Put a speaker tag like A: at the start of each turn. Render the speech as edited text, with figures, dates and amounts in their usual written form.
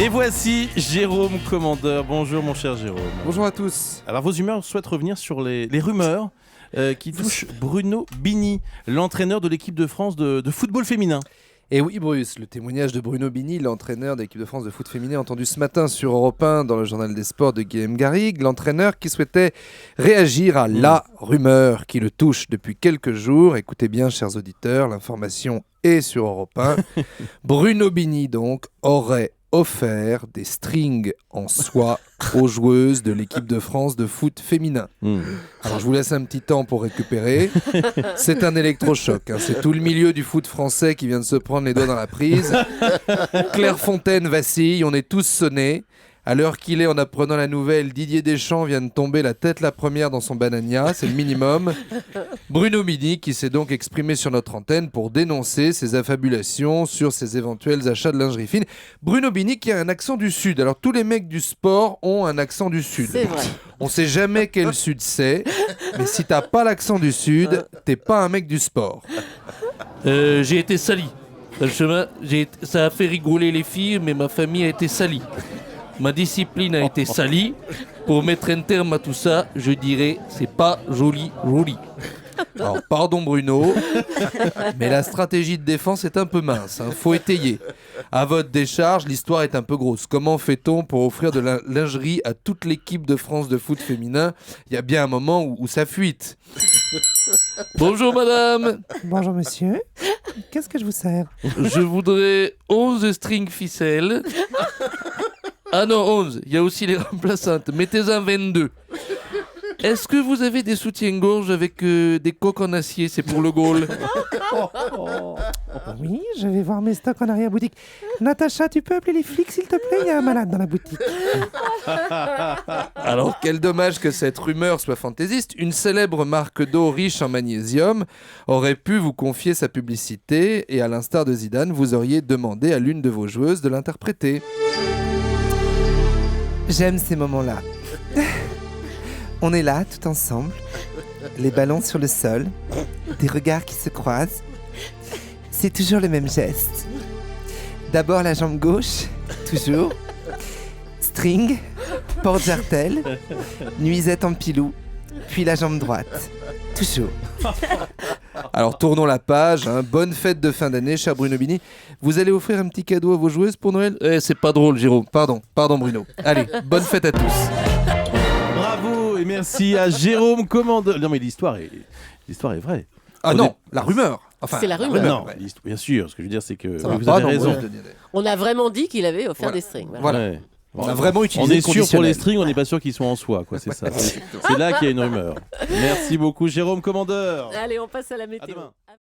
A: Et voici Jérôme Commandeur. Bonjour mon cher Jérôme.
B: Bonjour à tous.
A: Alors vos humeurs souhaitent revenir sur les rumeurs qui touchent Bruno Bini, l'entraîneur de l'équipe de France de football féminin.
B: Et oui Bruce, le témoignage de Bruno Bini, l'entraîneur de l'équipe de France de foot féminin, entendu ce matin sur Europe 1 dans le journal des sports de Guillaume Garrigue, l'entraîneur qui souhaitait réagir à la rumeur qui le touche depuis quelques jours. Écoutez bien chers auditeurs, l'information est sur Europe 1. Bruno Bini donc aurait offert des strings en soie aux joueuses de l'équipe de France de foot féminin. Alors je vous laisse un petit temps pour récupérer. C'est un électrochoc, hein. C'est tout le milieu du foot français qui vient de se prendre les doigts dans la prise. Clairefontaine vacille, on est tous sonnés. À l'heure qu'il est, en apprenant la nouvelle, Didier Deschamps vient de tomber la tête la première dans son banania, c'est le minimum. Bruno Bini qui s'est donc exprimé sur notre antenne pour dénoncer ses affabulations sur ses éventuels achats de lingerie fine. Bruno Bini qui a un accent du Sud. Alors tous les mecs du sport ont un accent du Sud.
C: C'est vrai.
B: On sait jamais quel Sud c'est, mais si t'as pas l'accent du Sud, t'es pas un mec du sport.
D: J'ai été sali. Dans le chemin, ça a fait rigoler les filles, mais ma famille a été salie. Ma discipline a été salie. Pour mettre un terme à tout ça, je dirais, c'est pas joli.
B: Alors, pardon Bruno, mais la stratégie de défense est un peu mince, hein. Faut étayer. À votre décharge, l'histoire est un peu grosse. Comment fait-on pour offrir de la lingerie à toute l'équipe de France de foot féminin ? Il y a bien un moment où ça fuite.
D: Bonjour madame.
E: Bonjour monsieur, qu'est-ce que je vous sers?
D: Je voudrais 11 strings ficelles. Ah non, 11, il y a aussi les remplaçantes. Mettez-en 22. Est-ce que vous avez des soutiens-gorge avec des coques en acier? C'est pour le goal.
E: Oui, je vais voir mes stocks en arrière-boutique. Natacha, tu peux appeler les flics s'il te plaît? Il y a un malade dans la boutique.
B: Alors, quel dommage que cette rumeur soit fantaisiste. Une célèbre marque d'eau riche en magnésium aurait pu vous confier sa publicité et à l'instar de Zidane, vous auriez demandé à l'une de vos joueuses de l'interpréter.
E: J'aime ces moments-là. On est là, tout ensemble, les ballons sur le sol, des regards qui se croisent. C'est toujours le même geste. D'abord la jambe gauche, toujours. String, porte-jartel, nuisette en pilou, puis la jambe droite, toujours.
B: Alors tournons la page, hein. Bonne fête de fin d'année, cher Bruno Bini. Vous allez offrir un petit cadeau à vos joueuses pour Noël ?
D: C'est pas drôle, Jérôme.
B: Pardon Bruno. Allez, bonne fête à tous.
A: Bravo et merci à Jérôme Commandeur. Non mais l'histoire est vraie.
B: Ah non, la rumeur. Enfin,
C: C'est la rumeur.
A: Non, bien sûr, ce que je veux dire c'est que
B: Ça va
A: vous
B: pas,
A: avez
B: non,
A: raison.
B: Bruno.
C: On a vraiment dit qu'il avait offert
B: Voilà.
C: des strings.
B: Voilà.
A: Ouais.
B: On a vraiment
A: On
B: utilisé
A: est
B: le
A: sûr pour les
B: conditionnel.
A: strings, on n'est pas sûr qu'ils soient en soie, quoi. C'est ça. C'est là qu'il y a une rumeur. Merci beaucoup, Jérôme Commandeur.
C: Allez, on passe à la
A: À
C: météo.
A: demain.